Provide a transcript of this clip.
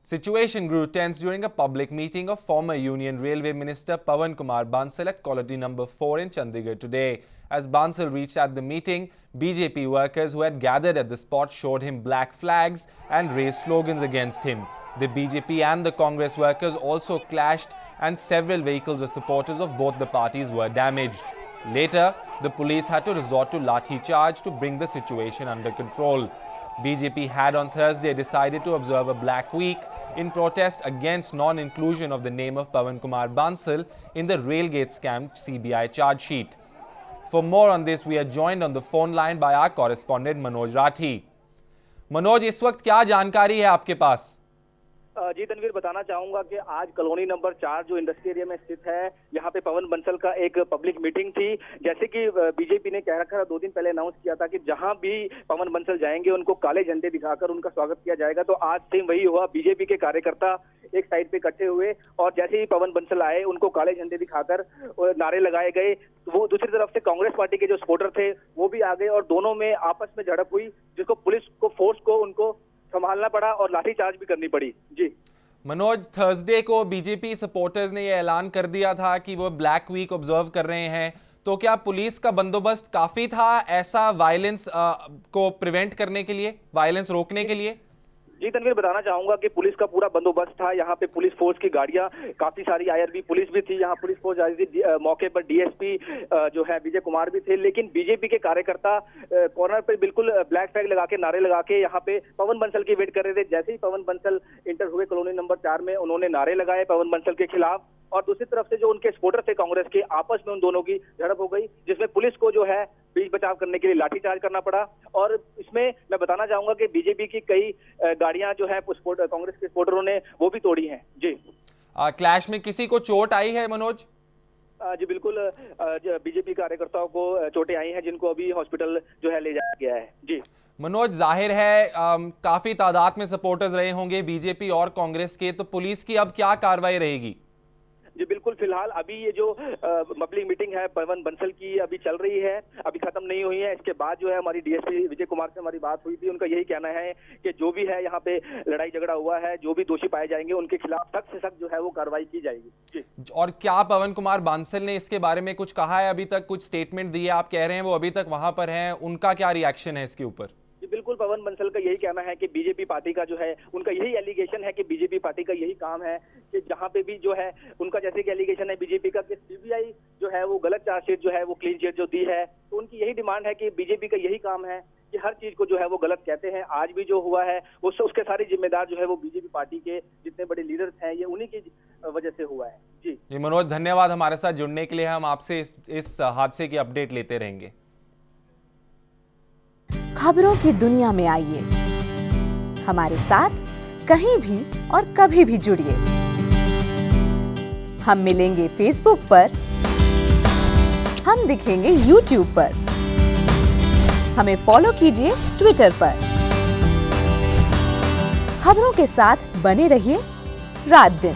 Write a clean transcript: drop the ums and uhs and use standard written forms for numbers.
Situation grew tense during a public meeting of former Union Railway Minister Pawan Kumar Bansal at Colony number 4 in Chandigarh today. As Bansal reached at the meeting, BJP workers who had gathered at the spot showed him black flags and raised slogans against him. The BJP and the Congress workers also clashed and several vehicles of supporters of both the parties were damaged. Later, the police had to resort to lathi charge to bring the situation under control. BJP had on Thursday decided to observe a Black Week in protest against non-inclusion of the name of Pawan Kumar Bansal in the Railgate scam CBI charge sheet. For more on this, we are joined on the phone line by our correspondent Manoj Rathi. Manoj, इस वक्त क्या जानकारी है आपके पास? जी तनवीर, बताना चाहूंगा कि आज कॉलोनी नंबर 4 जो इंडस्ट्री एरिया में स्थित है, यहाँ पे पवन बंसल का एक पब्लिक मीटिंग थी। जैसे कि बीजेपी ने कह रखा था, 2 दिन पहले अनाउंस किया था कि जहां भी पवन बंसल जाएंगे उनको काले झंडे दिखाकर उनका स्वागत किया जाएगा। तो आज सेम वही हुआ। बीजेपी के कार्यकर्ता एक साइड पे इकट्ठे हुए और जैसे ही पवन बंसल आए उनको काले झंडे दिखाकर नारे लगाए गए। वो दूसरी तरफ से कांग्रेस पार्टी के जो सपोर्टर थे वो भी आ गए और दोनों में आपस में झड़प हुई, जिसको पुलिस को फोर्स को उनको संभालना पड़ा और लाठीचार्ज भी करनी पड़ी। जी मनोज, थर्सडे को बीजेपी सपोर्टर्स ने यह ऐलान कर दिया था कि वो ब्लैक वीक ऑब्जर्व कर रहे हैं, तो क्या पुलिस का बंदोबस्त काफी था ऐसा वायलेंस को प्रिवेंट करने के लिए, वायलेंस रोकने के लिए? जी तनवीर, बताना चाहूंगा कि पुलिस का पूरा बंदोबस्त था। यहाँ पे पुलिस फोर्स की गाड़ियां काफी सारी, आईआरबी पुलिस भी थी, यहाँ पुलिस फोर्स आई थी। मौके पर डीएसपी जो है विजय कुमार भी थे। लेकिन बीजेपी के कार्यकर्ता कॉर्नर पे बिल्कुल ब्लैक फ्लैग लगा के, नारे लगा के यहाँ पे पवन बंसल की वेट कर रहे थे। जैसे ही पवन बंसल इंटर हुए कॉलोनी नंबर 4 में, उन्होंने नारे लगाए पवन बंसल के खिलाफ और दूसरी तरफ से जो उनके सपोर्टर थे कांग्रेस के, आपस में उन दोनों की झड़प हो गई, जिसमें पुलिस को जो है बीच बचाव करने के लिए लाठीचार्ज करना पड़ा। और इसमें मैं बताना चाहूंगा कि बीजेपी की कई गाड़ियां जो है कांग्रेस के सपोर्टरों ने वो भी तोड़ी हैं। जी क्लैश में किसी को चोट आई है मनोज? जी बिल्कुल, बीजेपी कार्यकर्ताओं को चोटें आई हैं, जिनको अभी हॉस्पिटल जो है ले जाया गया है। जी मनोज, जाहिर है काफी तादाद में सपोर्टर्स रहे होंगे बीजेपी और कांग्रेस के, तो पुलिस की अब क्या कार्रवाई रहेगी? जी बिल्कुल, फिलहाल अभी ये जो पब्लिक मीटिंग है पवन बंसल की अभी चल रही है, अभी खत्म नहीं हुई है। इसके बाद जो है हमारी डीएसपी विजय कुमार से हमारी बात हुई थी। उनका यही कहना है कि जो भी है यहाँ पे लड़ाई झगड़ा हुआ है, जो भी दोषी पाए जाएंगे उनके खिलाफ सख्त से सख्त जो है वो कार्रवाई की जाएगी। जी, और क्या पवन कुमार बांसल ने इसके बारे में कुछ कहा है? अभी तक कुछ स्टेटमेंट दी है? आप कह रहे हैं वो अभी तक वहां पर हैं, उनका क्या रिएक्शन है इसके ऊपर? बिल्कुल, पवन बंसल का यही कहना है कि बीजेपी पार्टी का जो है, उनका यही एलिगेशन है कि बीजेपी पार्टी का यही काम है कि जहां पे भी जो है उनका जैसे कि एलिगेशन है बीजेपी का कि सीबीआई जो है वो गलत चार्जशीट जो है वो क्लीन चिट जो दी है, तो उनकी यही डिमांड है कि बीजेपी का यही काम है कि हर चीज को जो है वो गलत कहते हैं। आज भी जो हुआ है उसके सारे जिम्मेदार जो है वो बीजेपी पार्टी के जितने बड़े लीडर्स हैं, ये उन्हीं की वजह से हुआ है। जी मनोज, धन्यवाद हमारे साथ जुड़ने के लिए। हम आपसे इस हादसे की अपडेट लेते रहेंगे। खबरों की दुनिया में आइए, हमारे साथ कहीं भी और कभी भी जुड़िए। हम मिलेंगे फेसबुक पर, हम दिखेंगे यूट्यूब पर, हमें फॉलो कीजिए ट्विटर पर। खबरों के साथ बने रहिए रात दिन।